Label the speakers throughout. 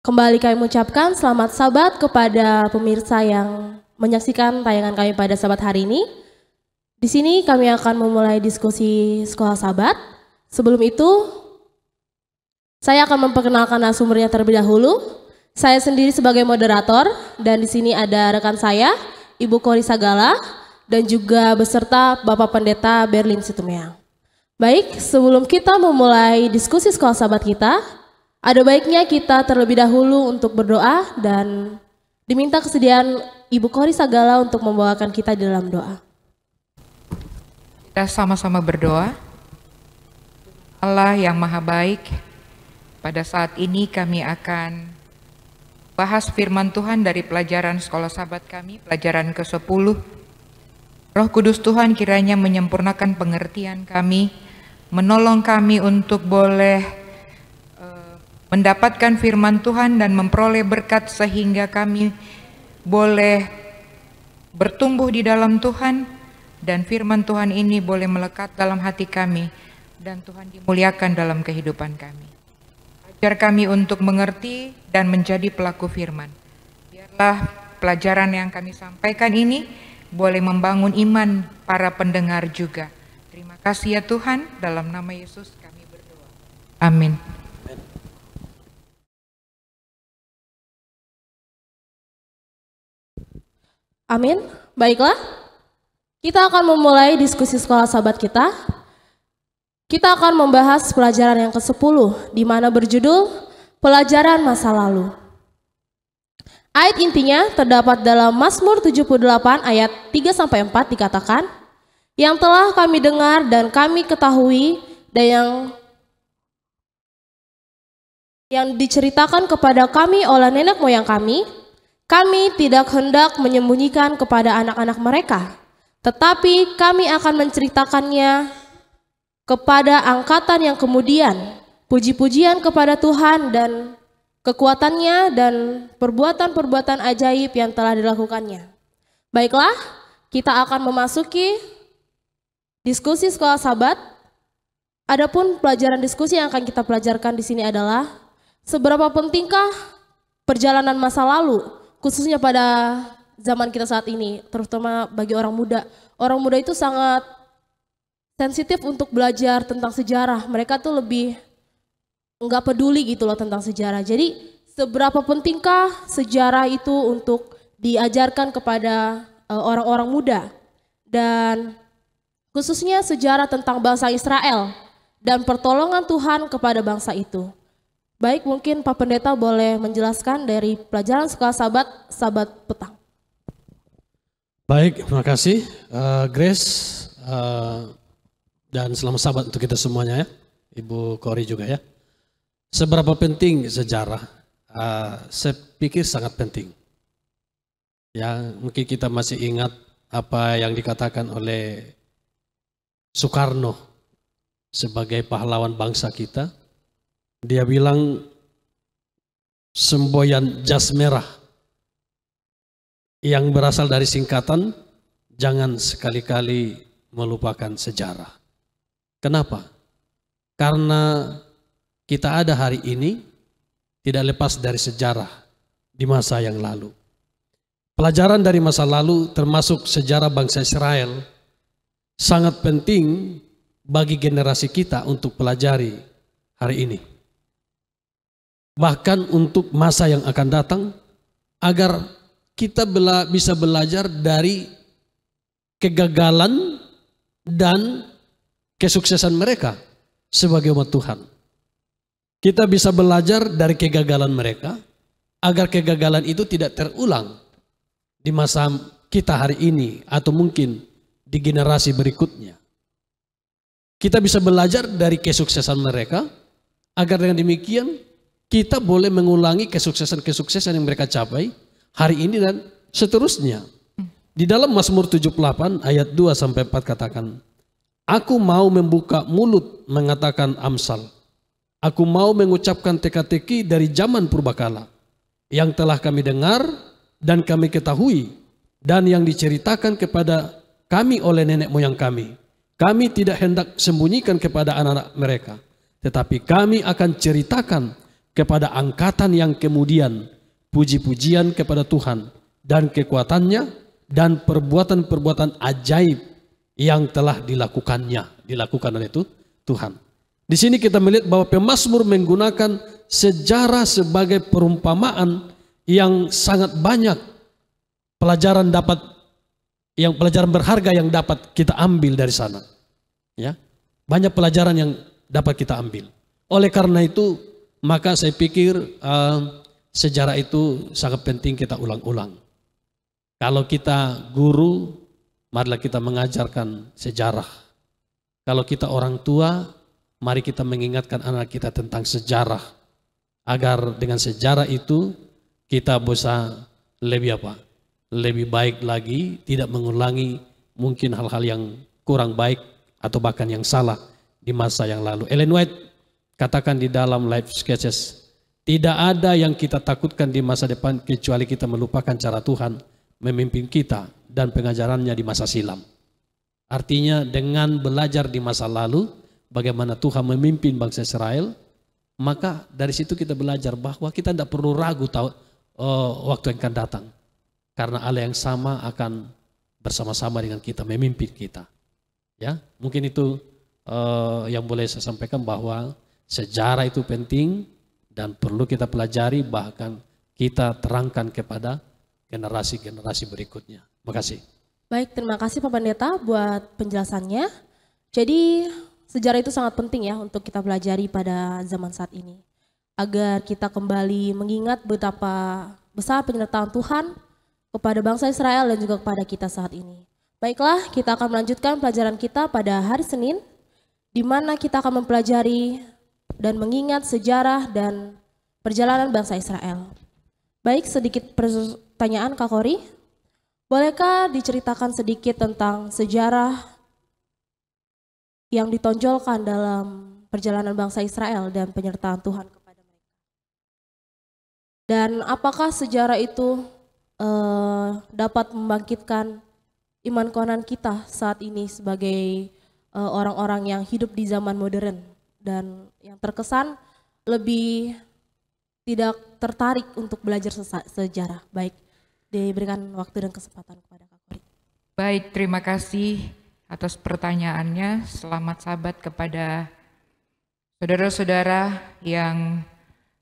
Speaker 1: Kembali kami mengucapkan selamat Sabat kepada pemirsa yang menyaksikan tayangan kami pada Sabat hari ini. Di sini kami akan memulai diskusi Sekolah Sabat. Sebelum itu, saya akan memperkenalkan narasumbernya terlebih dahulu. Saya sendiri sebagai moderator dan di sini ada rekan saya, Ibu Kori Sagala, dan juga beserta Bapak Pendeta Berlin Situmeang. Baik, sebelum kita memulai diskusi Sekolah Sabat kita, ada baiknya kita terlebih dahulu untuk berdoa dan diminta kesediaan Ibu Kori Sagala untuk membawakan kita di dalam doa.
Speaker 2: Kita sama-sama berdoa. Allah yang Maha Baik, pada saat ini kami akan bahas firman Tuhan dari pelajaran Sekolah Sabat kami, pelajaran ke-10. Roh Kudus Tuhan kiranya menyempurnakan pengertian kami, menolong kami untuk boleh mendapatkan firman Tuhan dan memperoleh berkat sehingga kami boleh bertumbuh di dalam Tuhan dan firman Tuhan ini boleh melekat dalam hati kami dan Tuhan dimuliakan dalam kehidupan kami. Ajar kami untuk mengerti dan menjadi pelaku firman. Biarlah pelajaran yang kami sampaikan ini boleh membangun iman para pendengar juga. Terima kasih ya Tuhan, dalam nama Yesus kami berdoa. Amin.
Speaker 1: Amin. Baiklah, kita akan memulai diskusi Sekolah Sabat kita. Kita akan membahas pelajaran yang ke-10, di mana berjudul Pelajaran Masa Lalu. Ayat intinya terdapat dalam Mazmur 78 ayat 3-4 dikatakan, yang telah kami dengar dan kami ketahui dan yang diceritakan kepada kami oleh nenek moyang kami tidak hendak menyembunyikan kepada anak-anak mereka, tetapi kami akan menceritakannya kepada angkatan yang kemudian, puji-pujian kepada Tuhan dan kekuatannya dan perbuatan-perbuatan ajaib yang telah dilakukannya. Baiklah, kita akan memasuki diskusi Sekolah Sabat. Adapun pelajaran diskusi yang akan kita pelajarkan di sini adalah seberapa pentingkah perjalanan masa lalu, khususnya pada zaman kita saat ini, terutama bagi orang muda. Orang muda itu sangat sensitif untuk belajar tentang sejarah. Mereka tuh lebih nggak peduli gitu loh tentang sejarah. Jadi seberapa pentingkah sejarah itu untuk diajarkan kepada orang-orang muda, dan khususnya sejarah tentang bangsa Israel dan pertolongan Tuhan kepada bangsa itu. Baik, mungkin Pak Pendeta boleh menjelaskan dari pelajaran Sekolah Sabat petang.
Speaker 3: Baik, terima kasih Grace, dan selamat Sabat untuk kita semuanya ya, Ibu Kori juga ya. Seberapa penting sejarah? Saya pikir sangat penting. Ya, mungkin kita masih ingat apa yang dikatakan oleh Soekarno sebagai pahlawan bangsa kita. Dia bilang semboyan jas merah yang berasal dari singkatan jangan sekali-kali melupakan sejarah. Kenapa? Karena kita ada hari ini tidak lepas dari sejarah di masa yang lalu. Pelajaran dari masa lalu termasuk sejarah bangsa Israel sangat penting bagi generasi kita untuk pelajari hari ini. Bahkan untuk masa yang akan datang, agar kita bisa belajar dari kegagalan dan kesuksesan mereka sebagai umat Tuhan. Kita bisa belajar dari kegagalan mereka, agar kegagalan itu tidak terulang di masa kita hari ini atau mungkin di generasi berikutnya. Kita bisa belajar dari kesuksesan mereka, agar dengan demikian kita boleh mengulangi kesuksesan-kesuksesan yang mereka capai hari ini dan seterusnya. Di dalam Mazmur 78 ayat 2-4 katakan, aku mau membuka mulut mengatakan amsal. Aku mau mengucapkan teka-teki dari zaman purbakala yang telah kami dengar dan kami ketahui dan yang diceritakan kepada kami oleh nenek moyang kami. Kami tidak hendak sembunyikan kepada anak-anak mereka, tetapi kami akan ceritakan kepada angkatan yang kemudian puji-pujian kepada Tuhan dan kekuatannya dan perbuatan-perbuatan ajaib yang telah dilakukan oleh Tuhan. Di sini kita melihat bahwa pemazmur menggunakan sejarah sebagai perumpamaan yang sangat banyak pelajaran berharga yang dapat kita ambil dari sana. Ya, banyak pelajaran yang dapat kita ambil. Oleh karena itu, maka saya pikir sejarah itu sangat penting kita ulang-ulang. Kalau kita guru, marilah kita mengajarkan sejarah. Kalau kita orang tua, mari kita mengingatkan anak kita tentang sejarah. Agar dengan sejarah itu kita bisa lebih baik lagi, tidak mengulangi mungkin hal-hal yang kurang baik atau bahkan yang salah di masa yang lalu. Ellen White katakan di dalam Life Sketches, tidak ada yang kita takutkan di masa depan kecuali kita melupakan cara Tuhan memimpin kita dan pengajarannya di masa silam. Artinya dengan belajar di masa lalu bagaimana Tuhan memimpin bangsa Israel, maka dari situ kita belajar bahwa kita tidak perlu ragu waktu yang akan datang. Karena Allah yang sama akan bersama-sama dengan kita, memimpin kita. Ya, mungkin itu yang boleh saya sampaikan, bahwa sejarah itu penting dan perlu kita pelajari, bahkan kita terangkan kepada generasi-generasi berikutnya. Terima kasih.
Speaker 1: Baik, terima kasih Pak Pendeta buat penjelasannya. Jadi sejarah itu sangat penting ya untuk kita pelajari pada zaman saat ini. Agar kita kembali mengingat betapa besar penyertaan Tuhan kepada bangsa Israel dan juga kepada kita saat ini. Baiklah, kita akan melanjutkan pelajaran kita pada hari Senin, di mana kita akan mempelajari dan mengingat sejarah dan perjalanan bangsa Israel. Baik, sedikit pertanyaan Kak Kori. Bolehkah diceritakan sedikit tentang sejarah yang ditonjolkan dalam perjalanan bangsa Israel dan penyertaan Tuhan kepada mereka? Dan apakah sejarah itu dapat membangkitkan iman keimanan kita saat ini sebagai orang-orang yang hidup di zaman modern dan yang terkesan lebih tidak tertarik untuk belajar sejarah? Baik, diberikan waktu dan kesempatan kepada Kak Kori.
Speaker 2: Baik, terima kasih atas pertanyaannya. Selamat sabat kepada saudara-saudara yang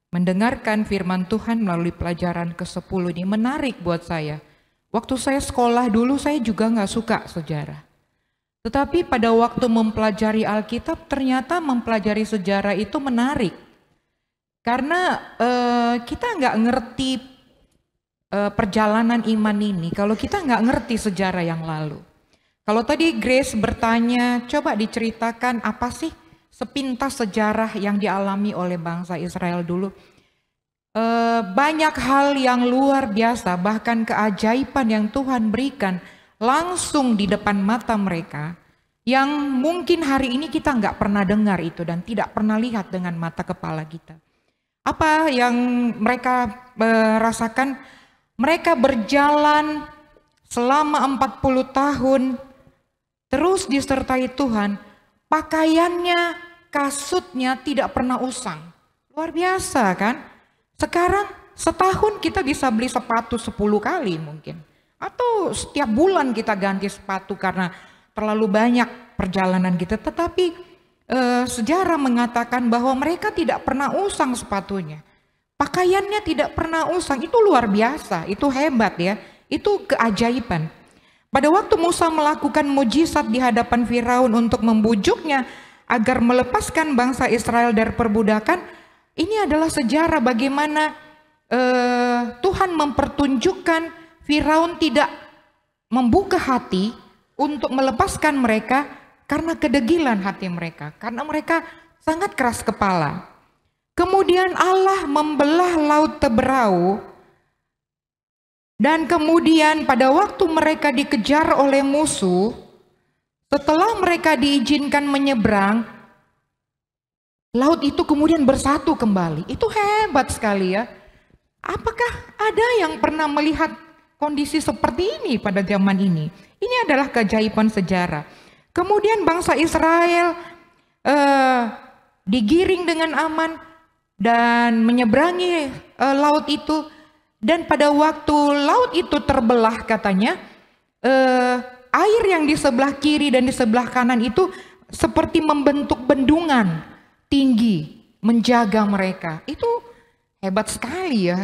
Speaker 2: mendengarkan firman Tuhan melalui pelajaran ke-10 ini. Menarik buat saya. Waktu saya sekolah dulu saya juga nggak suka sejarah. Tetapi pada waktu mempelajari Alkitab ternyata mempelajari sejarah itu menarik. Karena kita nggak ngerti perjalanan iman ini kalau kita nggak ngerti sejarah yang lalu. Kalau tadi Grace bertanya, coba diceritakan apa sih sepintas sejarah yang dialami oleh bangsa Israel dulu. Banyak hal yang luar biasa, bahkan keajaiban yang Tuhan berikan langsung di depan mata mereka, yang mungkin hari ini kita nggak pernah dengar itu dan tidak pernah lihat dengan mata kepala kita. Apa yang mereka rasakan? Mereka berjalan selama 40 tahun terus disertai Tuhan. Pakaiannya, kasutnya tidak pernah usang. Luar biasa kan? Sekarang setahun kita bisa beli sepatu 10 kali mungkin. Atau setiap bulan kita ganti sepatu karena terlalu banyak perjalanan kita. Tetapi sejarah mengatakan bahwa mereka tidak pernah usang sepatunya. Pakaiannya tidak pernah usang. Itu luar biasa, itu hebat ya. Itu keajaiban. Pada waktu Musa melakukan mujizat di hadapan Firaun untuk membujuknya agar melepaskan bangsa Israel dari perbudakan, ini adalah sejarah bagaimana Tuhan mempertunjukkan Firaun tidak membuka hati untuk melepaskan mereka karena kedegilan hati mereka, karena mereka sangat keras kepala. Kemudian Allah membelah laut Teberau, dan kemudian pada waktu mereka dikejar oleh musuh, setelah mereka diizinkan menyeberang, laut itu kemudian bersatu kembali. Itu hebat sekali ya. Apakah ada yang pernah melihat kondisi seperti ini pada zaman ini? Ini adalah keajaiban sejarah. Kemudian bangsa Israel digiring dengan aman dan menyeberangi laut itu. Dan pada waktu laut itu terbelah katanya, air yang di sebelah kiri dan di sebelah kanan itu seperti membentuk bendungan tinggi menjaga mereka. Itu hebat sekali ya,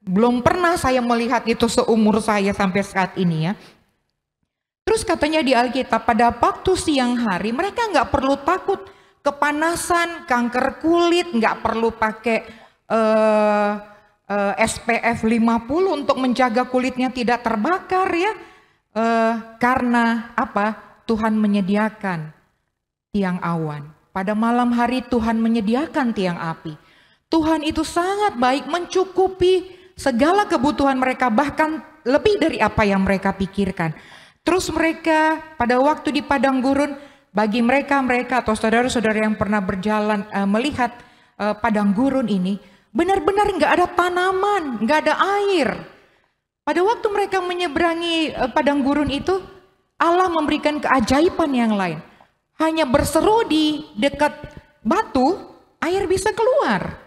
Speaker 2: belum pernah saya melihat itu seumur saya sampai saat ini ya. Terus katanya di Alkitab pada waktu siang hari mereka nggak perlu takut kepanasan, kanker kulit, nggak perlu pakai SPF 50 untuk menjaga kulitnya tidak terbakar ya. Karena apa? Tuhan menyediakan tiang awan. Pada malam hari Tuhan menyediakan tiang api. Tuhan itu sangat baik, mencukupi segala kebutuhan mereka, bahkan lebih dari apa yang mereka pikirkan. Terus mereka pada waktu di padang gurun, bagi mereka atau saudara-saudara yang pernah berjalan melihat padang gurun ini, benar-benar nggak ada tanaman, nggak ada air. Pada waktu mereka menyeberangi padang gurun itu, Allah memberikan keajaiban yang lain. Hanya berseru di dekat batu, air bisa keluar.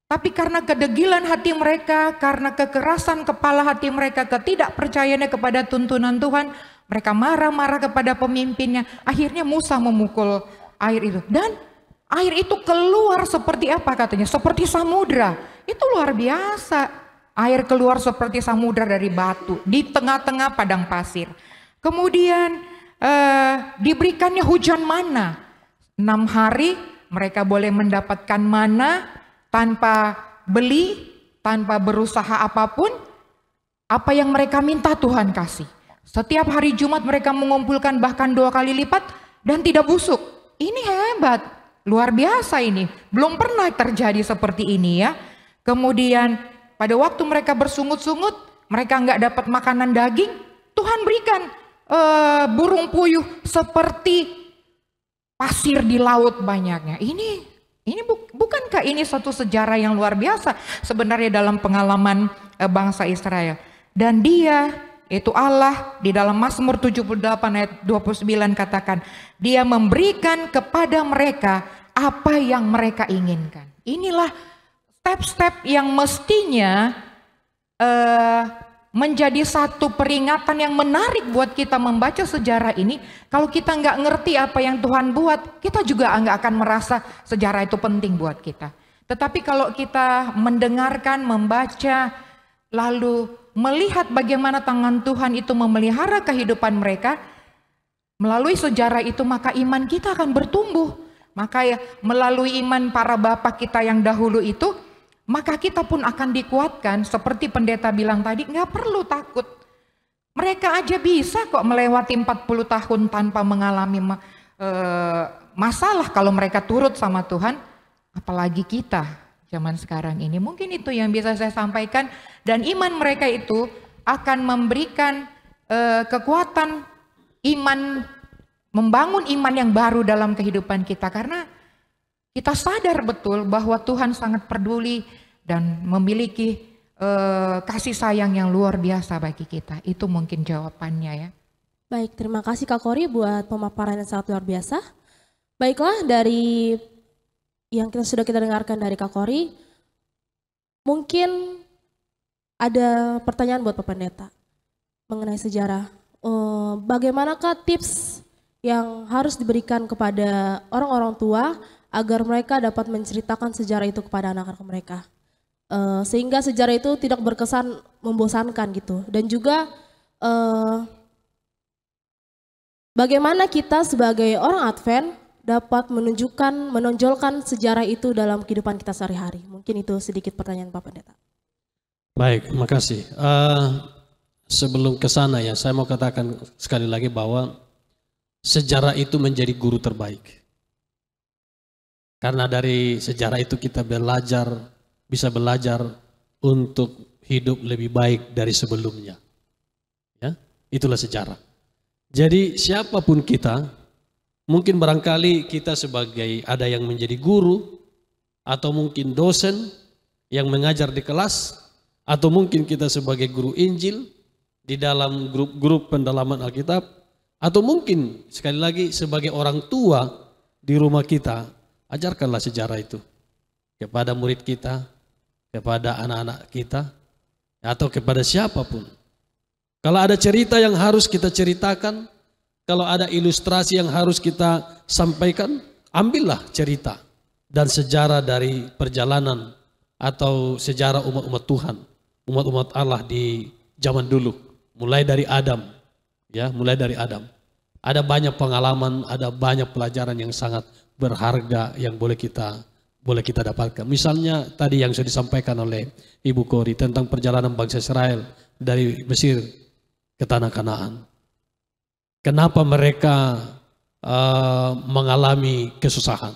Speaker 2: Tapi karena kedegilan hati mereka, karena kekerasan kepala hati mereka, ketidakpercayaannya kepada tuntunan Tuhan, mereka marah-marah kepada pemimpinnya. Akhirnya Musa memukul air itu. Dan air itu keluar seperti apa katanya? Seperti samudra. Itu luar biasa. Air keluar seperti samudra dari batu di tengah-tengah padang pasir. Kemudian diberikannya hujan mana. 6 hari mereka boleh mendapatkan mana tanpa beli, tanpa berusaha apapun. Apa yang mereka minta Tuhan kasih. Setiap hari Jumat mereka mengumpulkan bahkan 2 kali lipat dan tidak busuk. Ini hebat, luar biasa ini. Belum pernah terjadi seperti ini ya. Kemudian pada waktu mereka bersungut-sungut, mereka nggak dapat makanan daging, Tuhan berikan burung puyuh seperti pasir di laut banyaknya. Ini bukankah ini satu sejarah yang luar biasa sebenarnya dalam pengalaman bangsa Israel. Dan dia, yaitu Allah, di dalam Mazmur 78 ayat 29 katakan, dia memberikan kepada mereka apa yang mereka inginkan. Inilah step-step yang mestinya menjadi satu peringatan yang menarik buat kita membaca sejarah ini. Kalau kita nggak ngerti apa yang Tuhan buat, kita juga nggak akan merasa sejarah itu penting buat kita. Tetapi kalau kita mendengarkan, membaca, lalu melihat bagaimana tangan Tuhan itu memelihara kehidupan mereka, melalui sejarah itu maka iman kita akan bertumbuh. Maka ya, melalui iman para bapak kita yang dahulu itu, maka kita pun akan dikuatkan seperti pendeta bilang tadi, nggak perlu takut. Mereka aja bisa kok melewati 40 tahun tanpa mengalami masalah kalau mereka turut sama Tuhan. Apalagi kita zaman sekarang ini. Mungkin itu yang bisa saya sampaikan. Dan iman mereka itu akan memberikan kekuatan iman, membangun iman yang baru dalam kehidupan kita. Karena kita sadar betul bahwa Tuhan sangat peduli dan memiliki kasih sayang yang luar biasa bagi kita. Itu mungkin jawabannya ya.
Speaker 1: Baik, terima kasih Kak Kori buat pemaparan yang sangat luar biasa. Baiklah, dari yang sudah kita dengarkan dari Kak Kori, mungkin ada pertanyaan buat Pak Pendeta mengenai sejarah. Bagaimanakah tips yang harus diberikan kepada orang-orang tua agar mereka dapat menceritakan sejarah itu kepada anak-anak mereka, sehingga sejarah itu tidak berkesan membosankan gitu. Dan juga bagaimana kita sebagai orang Advent dapat menonjolkan sejarah itu dalam kehidupan kita sehari-hari. Mungkin itu sedikit pertanyaan Pak Pendeta.
Speaker 3: Baik, makasih. Sebelum ke sana ya, saya mau katakan sekali lagi bahwa sejarah itu menjadi guru terbaik. Karena dari sejarah itu kita bisa belajar untuk hidup lebih baik dari sebelumnya. Ya, itulah sejarah. Jadi siapapun kita, mungkin barangkali kita sebagai ada yang menjadi guru, atau mungkin dosen yang mengajar di kelas, atau mungkin kita sebagai guru Injil di dalam grup-grup pendalaman Alkitab, atau mungkin sekali lagi sebagai orang tua di rumah kita, ajarkanlah sejarah itu. kepada murid kita, kepada anak-anak kita, atau kepada siapapun. Kalau ada cerita yang harus kita ceritakan, kalau ada ilustrasi yang harus kita sampaikan, ambillah cerita dan sejarah dari perjalanan atau sejarah umat-umat Tuhan, umat-umat Allah di zaman dulu, mulai dari Adam, ya, mulai dari Adam. Ada banyak pengalaman, ada banyak pelajaran yang sangat berharga yang boleh kita dapatkan. Misalnya tadi yang sudah disampaikan oleh Ibu Kori tentang perjalanan bangsa Israel dari Mesir ke tanah Kanaan. Kenapa mereka mengalami kesusahan?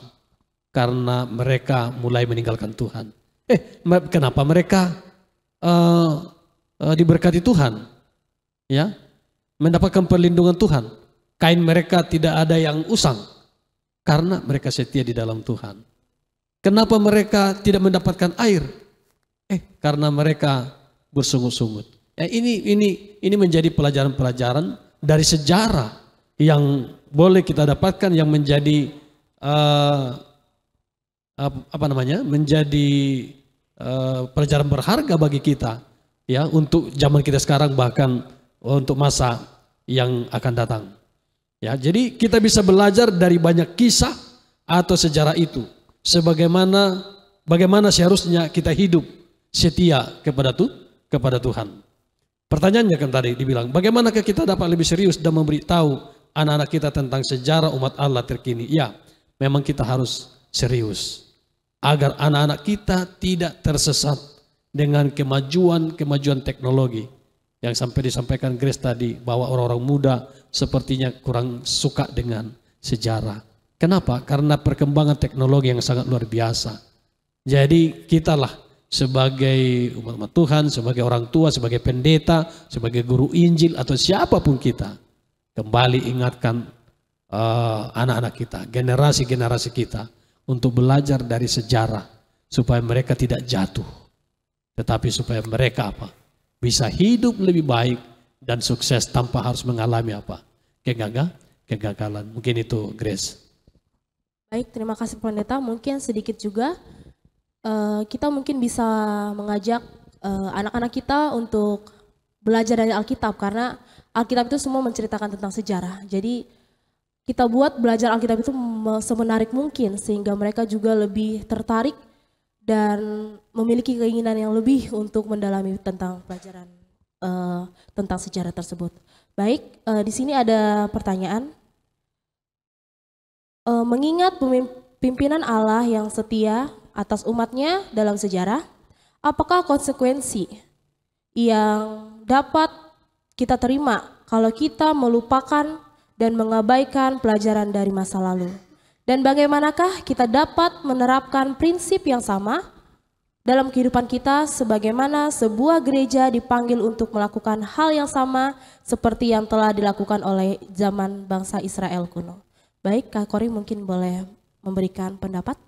Speaker 3: Karena mereka mulai meninggalkan Tuhan. Kenapa mereka diberkati Tuhan? Ya, mendapatkan perlindungan Tuhan. Kain mereka tidak ada yang usang karena mereka setia di dalam Tuhan. Kenapa mereka tidak mendapatkan air? Karena mereka bersungut-sungut. Ini menjadi pelajaran-pelajaran dari sejarah yang boleh kita dapatkan, yang menjadi menjadi pelajaran berharga bagi kita, ya, untuk zaman kita sekarang, bahkan untuk masa yang akan datang. Ya, jadi kita bisa belajar dari banyak kisah atau sejarah itu, bagaimana seharusnya kita hidup setia kepada Tuhan. Pertanyaannya kan tadi dibilang, bagaimanakah kita dapat lebih serius dan memberitahu anak-anak kita tentang sejarah umat Allah terkini? Ya, memang kita harus serius agar anak-anak kita tidak tersesat dengan kemajuan teknologi. Yang sampai disampaikan Grace tadi, bahwa orang-orang muda sepertinya kurang suka dengan sejarah. Kenapa? Karena perkembangan teknologi yang sangat luar biasa. Jadi kitalah sebagai umat Tuhan, sebagai orang tua, sebagai pendeta, sebagai guru Injil, atau siapapun kita, kembali ingatkan anak-anak kita, generasi-generasi kita, untuk belajar dari sejarah, supaya mereka tidak jatuh, tetapi supaya mereka bisa hidup lebih baik dan sukses tanpa harus mengalami kegagalan. Mungkin itu, Grace.
Speaker 1: Baik, terima kasih Pendeta. Mungkin sedikit juga kita mungkin bisa mengajak anak-anak kita untuk belajar dari Alkitab, karena Alkitab itu semua menceritakan tentang sejarah. Jadi kita buat belajar Alkitab itu semenarik mungkin, sehingga mereka juga lebih tertarik dan memiliki keinginan yang lebih untuk mendalami tentang pelajaran tentang sejarah tersebut. Baik, di sini ada pertanyaan. Mengingat pimpinan Allah yang setia atas umatnya dalam sejarah, apakah konsekuensi yang dapat kita terima kalau kita melupakan dan mengabaikan pelajaran dari masa lalu? Dan bagaimanakah kita dapat menerapkan prinsip yang sama dalam kehidupan kita, sebagaimana sebuah gereja dipanggil untuk melakukan hal yang sama seperti yang telah dilakukan oleh zaman bangsa Israel kuno? Baik, Kak Kori mungkin boleh memberikan pendapat.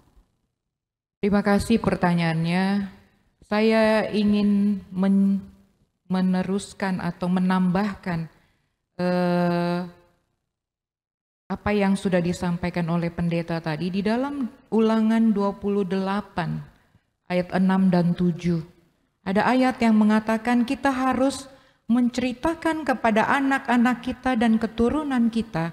Speaker 2: Terima kasih pertanyaannya. Saya ingin meneruskan atau menambahkan apa yang sudah disampaikan oleh pendeta tadi di dalam Ulangan 28 ayat 6 dan 7. Ada ayat yang mengatakan kita harus menceritakan kepada anak-anak kita dan keturunan kita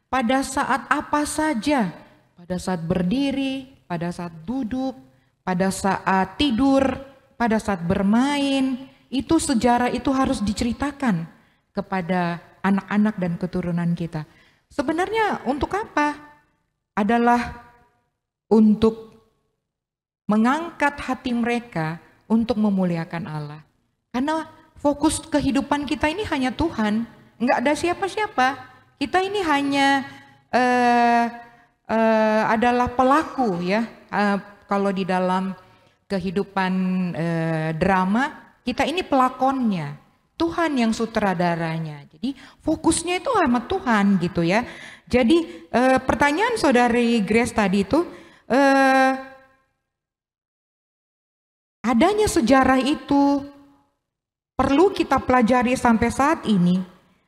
Speaker 2: pada saat apa saja, pada saat berdiri, pada saat duduk, pada saat tidur, pada saat bermain. Itu sejarah itu harus diceritakan kepada anak-anak dan keturunan kita. Sebenarnya untuk apa? Adalah untuk mengangkat hati mereka untuk memuliakan Allah. Karena fokus kehidupan kita ini hanya Tuhan, nggak ada siapa-siapa. Kita ini hanya adalah pelaku, ya. Kalau di dalam kehidupan drama, kita ini pelakonnya. Tuhan yang sutradaranya. Jadi fokusnya itu sama Tuhan gitu ya. Jadi pertanyaan Saudari Grace tadi itu, adanya sejarah itu perlu kita pelajari sampai saat ini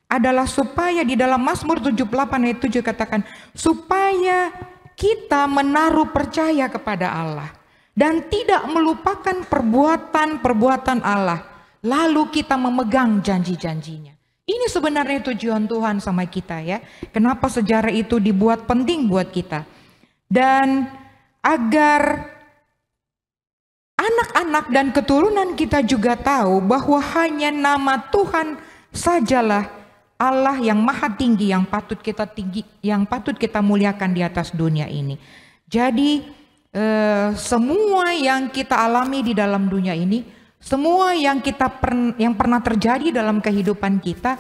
Speaker 2: adalah supaya di dalam Mazmur 78 ayat 7 katakan, supaya kita menaruh percaya kepada Allah. dan tidak melupakan perbuatan-perbuatan Allah. Lalu kita memegang janji-janjinya. Ini sebenarnya tujuan Tuhan sama kita ya. Kenapa sejarah itu dibuat penting buat kita. Dan agar anak-anak dan keturunan kita juga tahu bahwa hanya nama Tuhan sajalah Allah yang maha tinggi, yang patut kita muliakan di atas dunia ini. Jadi semua yang kita alami di dalam dunia ini, semua yang pernah terjadi dalam kehidupan kita,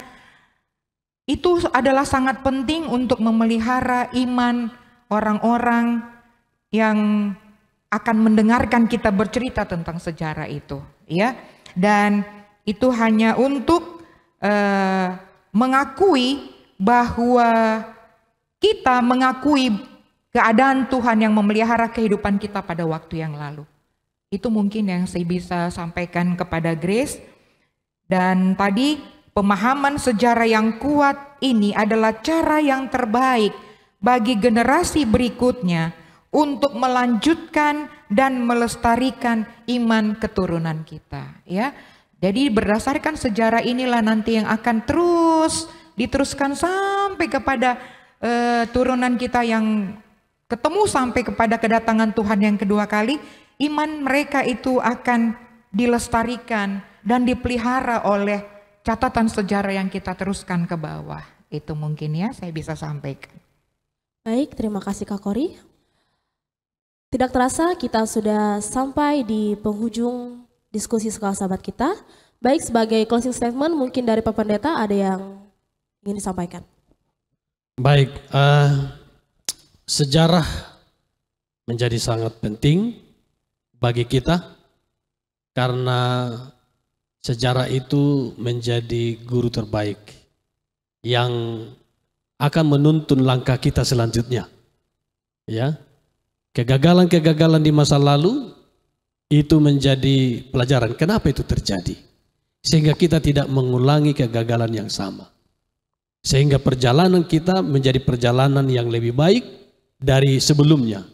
Speaker 2: itu adalah sangat penting untuk memelihara iman orang-orang yang akan mendengarkan kita bercerita tentang sejarah itu, ya. Dan itu hanya untuk mengakui bahwa kita mengakui keadaan Tuhan yang memelihara kehidupan kita pada waktu yang lalu. Itu mungkin yang saya bisa sampaikan kepada Grace. Dan tadi pemahaman sejarah yang kuat ini adalah cara yang terbaik bagi generasi berikutnya untuk melanjutkan dan melestarikan iman keturunan kita, ya. Jadi berdasarkan sejarah inilah nanti yang akan terus diteruskan sampai kepada turunan kita yang ketemu sampai kepada kedatangan Tuhan yang kedua kali. Iman mereka itu akan dilestarikan dan dipelihara oleh catatan sejarah yang kita teruskan ke bawah. Itu mungkin ya saya bisa sampaikan.
Speaker 1: Baik, terima kasih Kak Kori. Tidak terasa kita sudah sampai di penghujung diskusi Sekolah Sahabat kita. Baik, sebagai closing statement mungkin dari Pak Pendeta ada yang ingin disampaikan.
Speaker 3: Baik, sejarah menjadi sangat penting bagi kita karena sejarah itu menjadi guru terbaik yang akan menuntun langkah kita selanjutnya. Ya. Kegagalan-kegagalan di masa lalu itu menjadi pelajaran kenapa itu terjadi. Sehingga kita tidak mengulangi kegagalan yang sama. Sehingga perjalanan kita menjadi perjalanan yang lebih baik dari sebelumnya.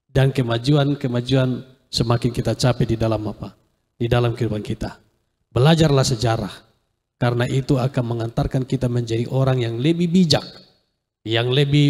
Speaker 3: Dan kemajuan-kemajuan semakin kita capai di dalam apa? Di dalam kehidupan kita. Belajarlah sejarah. Karena itu akan mengantarkan kita menjadi orang yang lebih bijak. Yang lebih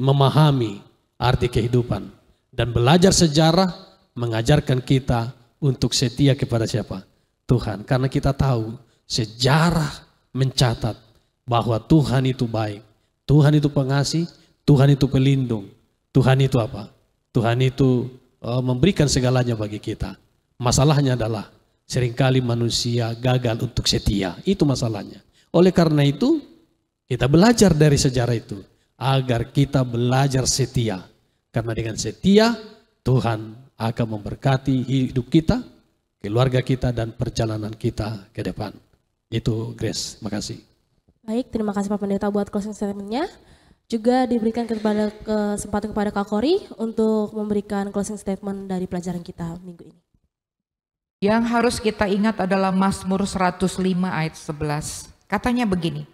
Speaker 3: memahami arti kehidupan. Dan belajar sejarah mengajarkan kita untuk setia kepada siapa? Tuhan. Karena kita tahu sejarah mencatat bahwa Tuhan itu baik. Tuhan itu pengasih, Tuhan itu pelindung. Tuhan itu apa? Tuhan itu memberikan segalanya bagi kita. Masalahnya adalah seringkali manusia gagal untuk setia. Itu masalahnya. Oleh karena itu kita belajar dari sejarah itu. Agar kita belajar setia. Karena dengan setia Tuhan akan memberkati hidup kita, keluarga kita dan perjalanan kita ke depan. Itu Grace, makasih.
Speaker 1: Baik, terima kasih Pak Pendeta buat closing statement-nya. Juga diberikan kesempatan kepada Kak Kori untuk memberikan closing statement dari pelajaran kita minggu ini.
Speaker 2: Yang harus kita ingat adalah Mazmur 105 ayat 11. Katanya begini,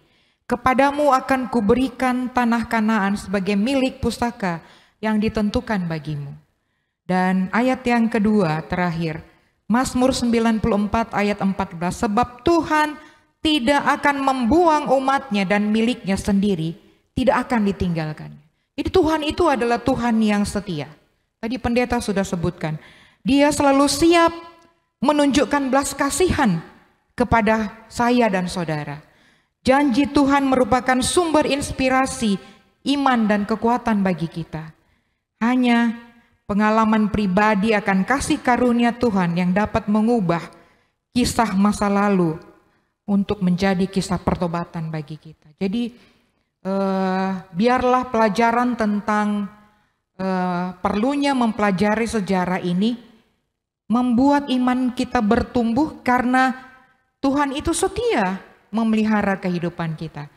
Speaker 2: "Kepadamu akan kuberikan tanah Kanaan sebagai milik pusaka yang ditentukan bagimu." Dan ayat yang kedua terakhir, Mazmur 94 ayat 14, "Sebab Tuhan tidak akan membuang umatnya dan miliknya sendiri, tidak akan ditinggalkannya." Jadi Tuhan itu adalah Tuhan yang setia. Tadi pendeta sudah sebutkan, Dia selalu siap menunjukkan belas kasihan kepada saya dan saudara. Janji Tuhan merupakan sumber inspirasi, iman dan kekuatan bagi kita. Hanya pengalaman pribadi akan kasih karunia Tuhan yang dapat mengubah kisah masa lalu untuk menjadi kisah pertobatan bagi kita. Jadi biarlah pelajaran tentang perlunya mempelajari sejarah ini membuat iman kita bertumbuh karena Tuhan itu setia memelihara kehidupan kita.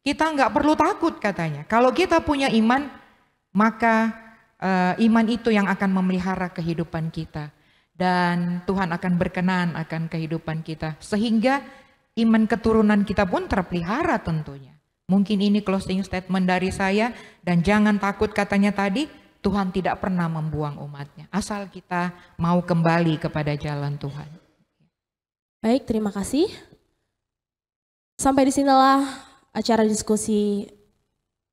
Speaker 2: Kita nggak perlu takut katanya. Kalau kita punya iman, maka iman itu yang akan memelihara kehidupan kita. Dan Tuhan akan berkenan akan kehidupan kita. Sehingga iman keturunan kita pun terpelihara tentunya. Mungkin ini closing statement dari saya. Dan jangan takut katanya tadi, Tuhan tidak pernah membuang umatnya. Asal kita mau kembali kepada jalan Tuhan.
Speaker 1: Baik, terima kasih. Sampai di sinilah acara diskusi,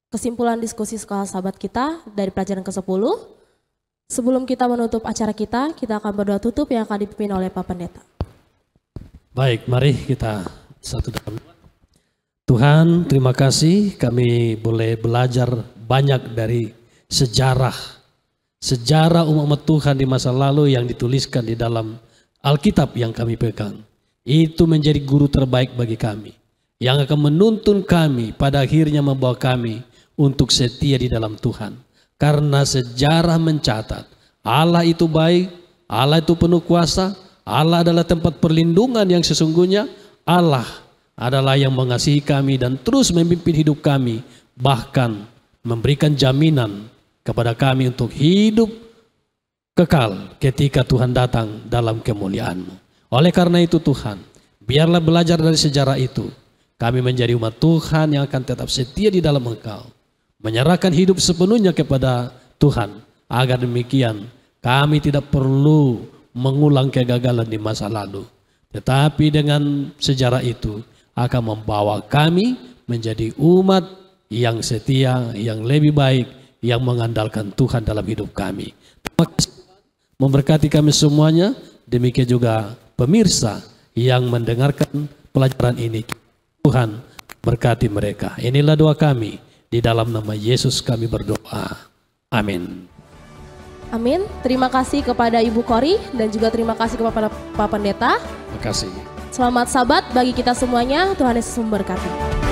Speaker 1: kesimpulan diskusi sekolah sahabat kita dari pelajaran ke-10. Sebelum kita menutup acara kita akan berdoa tutup yang akan dipimpin oleh Pak Pendeta.
Speaker 3: Baik, mari kita satu dalam dua. Tuhan, terima kasih kami boleh belajar banyak dari sejarah umat Tuhan di masa lalu yang dituliskan di dalam Alkitab yang kami pegang. Itu menjadi guru terbaik bagi kami, yang akan menuntun kami pada akhirnya membawa kami untuk setia di dalam Tuhan. Karena sejarah mencatat Allah itu baik, Allah itu penuh kuasa, Allah adalah tempat perlindungan yang sesungguhnya, Allah adalah yang mengasihi kami dan terus memimpin hidup kami, bahkan memberikan jaminan kepada kami untuk hidup kekal ketika Tuhan datang dalam kemuliaan-Mu. Oleh karena itu Tuhan, biarlah belajar dari sejarah itu, kami menjadi umat Tuhan yang akan tetap setia di dalam Engkau, menyerahkan hidup sepenuhnya kepada Tuhan, agar demikian kami tidak perlu mengulang kegagalan di masa lalu, tetapi dengan sejarah itu akan membawa kami menjadi umat yang setia, yang lebih baik, yang mengandalkan Tuhan dalam hidup kami. Terima kasih memberkati kami semuanya, demikian juga pemirsa yang mendengarkan pelajaran ini. Tuhan berkati mereka. Inilah doa kami, di dalam nama Yesus kami berdoa. Amin.
Speaker 1: Amin. Terima kasih kepada Ibu Kori dan juga terima kasih kepada Pak Pendeta.
Speaker 3: Terima kasih.
Speaker 1: Selamat Sabat bagi kita semuanya. Tuhan Yesus memberkati.